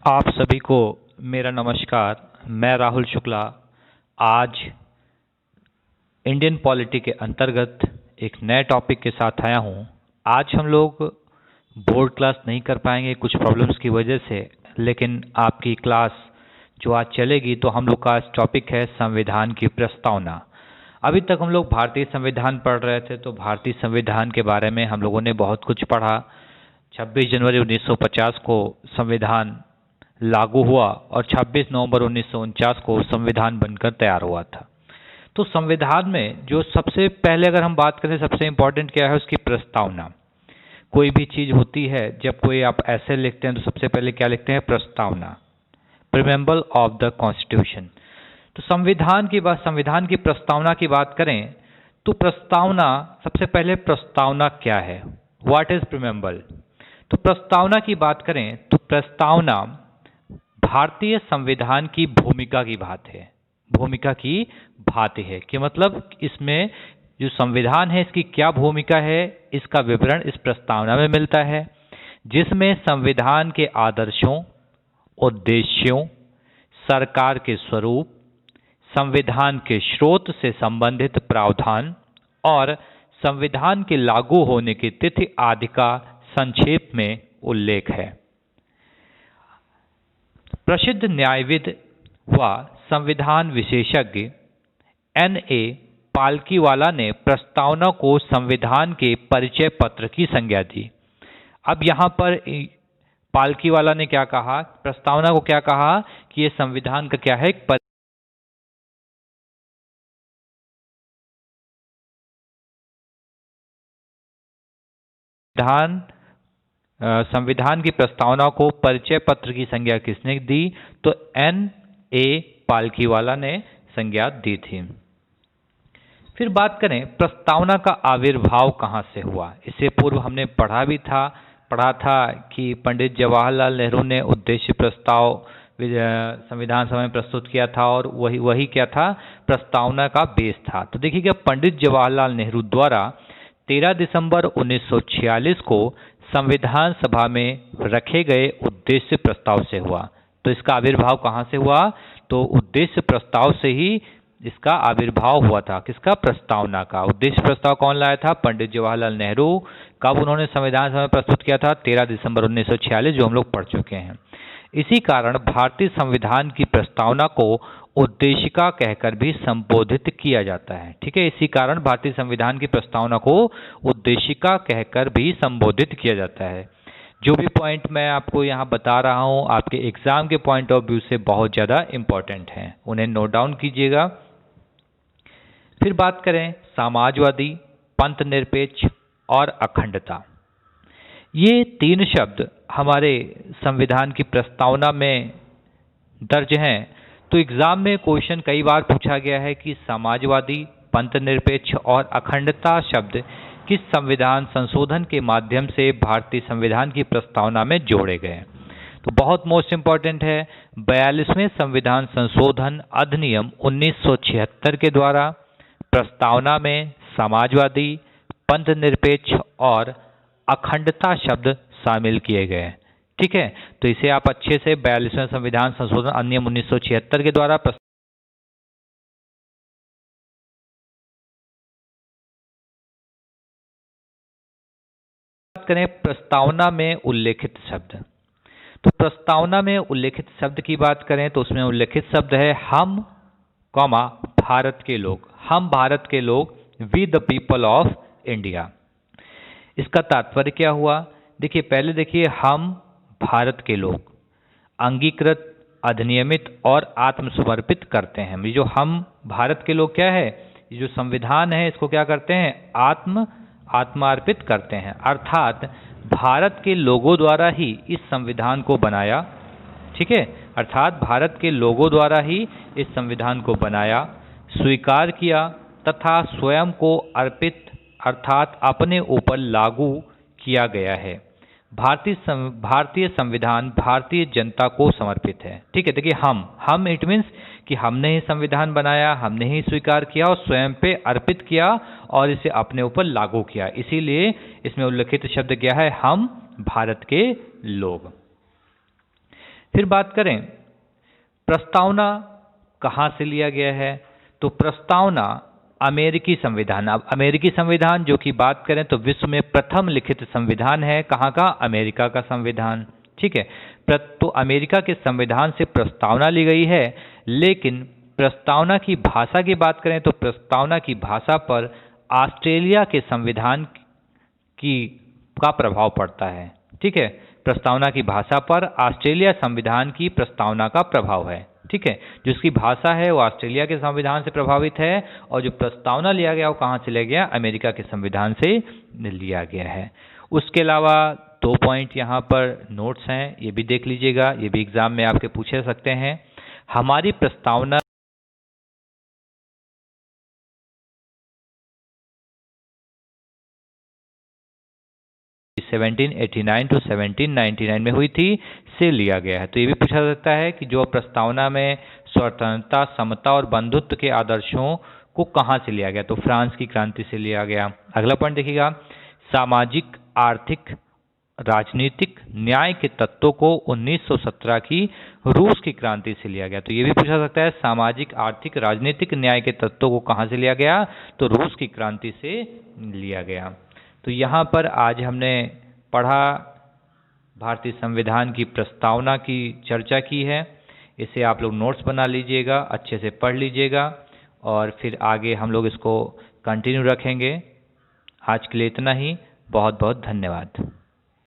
आप सभी को मेरा नमस्कार। मैं राहुल शुक्ला आज इंडियन पॉलिटी के अंतर्गत एक नए टॉपिक के साथ आया हूं। आज हम लोग बोर्ड क्लास नहीं कर पाएंगे कुछ प्रॉब्लम्स की वजह से, लेकिन आपकी क्लास जो आज चलेगी तो हम लोग का टॉपिक है संविधान की प्रस्तावना। अभी तक हम लोग भारतीय संविधान पढ़ रहे थे, तो भारतीय संविधान के बारे में हम लोगों ने बहुत कुछ पढ़ा। 26 जनवरी 1950 को संविधान लागू हुआ और 26 नवंबर 1949 को संविधान बनकर तैयार हुआ था। तो संविधान में जो सबसे पहले अगर हम बात करें, सबसे इम्पोर्टेंट क्या है, उसकी प्रस्तावना। कोई भी चीज़ होती है, जब कोई आप ऐसे लिखते हैं तो सबसे पहले क्या लिखते हैं? प्रस्तावना, प्रीमेम्बल ऑफ द कॉन्स्टिट्यूशन। तो संविधान की प्रस्तावना की बात करें तो प्रस्तावना, सबसे पहले प्रस्तावना क्या है? What is preamble? तो प्रस्तावना की बात करें तो प्रस्तावना भारतीय संविधान की भूमिका की भांति है कि मतलब इसमें जो संविधान है इसकी क्या भूमिका है, इसका विवरण इस प्रस्तावना में मिलता है, जिसमें संविधान के आदर्शों, उद्देश्यों, सरकार के स्वरूप, संविधान के स्रोत से संबंधित प्रावधान और संविधान के लागू होने की तिथि आदि का संक्षेप में उल्लेख है। प्रसिद्ध न्यायविद व संविधान विशेषज्ञ N.A. पालकीवाला ने प्रस्तावना को संविधान के परिचय पत्र की संज्ञा दी। अब यहाँ पर पालकीवाला ने क्या कहा? प्रस्तावना को क्या कहा कि ये संविधान का क्या है? एक संविधान की प्रस्तावना को परिचय पत्र की संज्ञा किसने दी? तो N.A. पालकीवाला ने संज्ञा दी थी। फिर बात करें प्रस्तावना का आविर्भाव कहाँ से हुआ। इससे पूर्व हमने पढ़ा था कि पंडित जवाहरलाल नेहरू ने उद्देश्य प्रस्ताव संविधान सभा में प्रस्तुत किया था और वही क्या था? प्रस्तावना का बेस था। तो देखिएगा, पंडित जवाहरलाल नेहरू द्वारा 13 दिसंबर 1946 को संविधान सभा में रखे गए उद्देश्य प्रस्ताव से हुआ। तो इसका आविर्भाव कहाँ से हुआ? तो उद्देश्य प्रस्ताव से ही इसका आविर्भाव हुआ था। किसका? प्रस्तावना का। उद्देश्य प्रस्ताव कौन लाया था? पंडित जवाहरलाल नेहरू। कब उन्होंने संविधान सभा में प्रस्तुत किया था? 13 दिसंबर 1946, जो हम लोग पढ़ चुके हैं। इसी कारण भारतीय संविधान की प्रस्तावना को उद्देशिका कहकर भी संबोधित किया जाता है। ठीक है, इसी कारण भारतीय संविधान की प्रस्तावना को उद्देशिका कहकर भी संबोधित किया जाता है। जो भी पॉइंट मैं आपको यहाँ बता रहा हूँ आपके एग्जाम के पॉइंट ऑफ व्यू से बहुत ज़्यादा इम्पोर्टेंट हैं, उन्हें नोट डाउन कीजिएगा। फिर बात करें समाजवादी, पंथ निरपेक्ष और अखंडता। ये तीन शब्द हमारे संविधान की प्रस्तावना में दर्ज हैं। तो एग्जाम में क्वेश्चन कई बार पूछा गया है कि समाजवादी, पंथ निरपेक्ष और अखंडता शब्द किस संविधान संशोधन के माध्यम से भारतीय संविधान की प्रस्तावना में जोड़े गए। तो बहुत मोस्ट इंपॉर्टेंट है, 42वें संविधान संशोधन अधिनियम 1976 के द्वारा प्रस्तावना में समाजवादी, पंथ निरपेक्ष और अखंडता शब्द शामिल किए गए। ठीक है, तो इसे आप अच्छे से 42वें संविधान संशोधन अधिनियम 1976 के द्वारा बात करें प्रस्तावना में उल्लेखित शब्द। तो प्रस्तावना में उल्लेखित शब्द की बात करें तो उसमें उल्लेखित शब्द है हम, भारत के लोग। हम भारत के लोग, we the people of India. इसका तात्पर्य क्या हुआ? देखिए, पहले देखिए, हम भारत के लोग अंगीकृत, अधिनियमित और आत्मसमर्पित करते हैं। ये जो हम भारत के लोग क्या है, ये जो संविधान है इसको क्या करते हैं? आत्मार्पित करते हैं। अर्थात भारत के लोगों द्वारा ही इस संविधान को बनाया। ठीक है, अर्थात भारत के लोगों द्वारा ही इस संविधान को बनाया, स्वीकार किया तथा स्वयं को अर्पित अर्थात अपने ऊपर लागू किया गया है। भारतीय संविधान भारतीय जनता को समर्पित है। ठीक है, देखिए, हम इट मीन्स कि हमने ही संविधान बनाया, हमने ही स्वीकार किया और स्वयं पे अर्पित किया और इसे अपने ऊपर लागू किया। इसीलिए इसमें उल्लेखित शब्द क्या है? हम भारत के लोग। फिर बात करें प्रस्तावना कहाँ से लिया गया है, तो प्रस्तावना अमेरिकी संविधान, अब अमेरिकी संविधान जो कि बात करें तो विश्व में प्रथम लिखित संविधान है, कहाँ का, अमेरिका का संविधान, ठीक है। तो अमेरिका के संविधान से प्रस्तावना ली गई है, लेकिन प्रस्तावना की भाषा की बात करें तो प्रस्तावना की भाषा पर ऑस्ट्रेलिया के संविधान की का प्रभाव पड़ता है, ठीक है। प्रस्तावना की भाषा पर ऑस्ट्रेलिया संविधान की प्रस्तावना का प्रभाव है, ठीक है। जिसकी भाषा है वो ऑस्ट्रेलिया के संविधान से प्रभावित है, और जो प्रस्तावना लिया गया वो कहाँ से लिया गया, अमेरिका के संविधान से लिया गया है। उसके अलावा 2 पॉइंट यहाँ पर नोट्स हैं, ये भी देख लीजिएगा, ये भी एग्जाम में आपके पूछे सकते हैं। हमारी प्रस्तावना 1789 to 1799 में हुई थी से लिया गया है। तो ये भी पूछा जाता है कि जो प्रस्तावना में स्वतंत्रता, समता और बंधुत्व के आदर्शों को कहाँ से लिया गया, तो फ्रांस की क्रांति से लिया गया। अगला पॉइंट देखिएगा, सामाजिक, आर्थिक, राजनीतिक न्याय के तत्वों को 1917 की रूस की क्रांति से लिया गया। तो ये भी पूछा सकता है, सामाजिक, आर्थिक, राजनीतिक न्याय के तत्वों को कहाँ से लिया गया, तो रूस की क्रांति से लिया गया। तो यहाँ पर आज हमने पढ़ा, भारतीय संविधान की प्रस्तावना की चर्चा की है। इसे आप लोग नोट्स बना लीजिएगा, अच्छे से पढ़ लीजिएगा, और फिर आगे हम लोग इसको कंटिन्यू रखेंगे। आज के लिए इतना ही, बहुत बहुत धन्यवाद।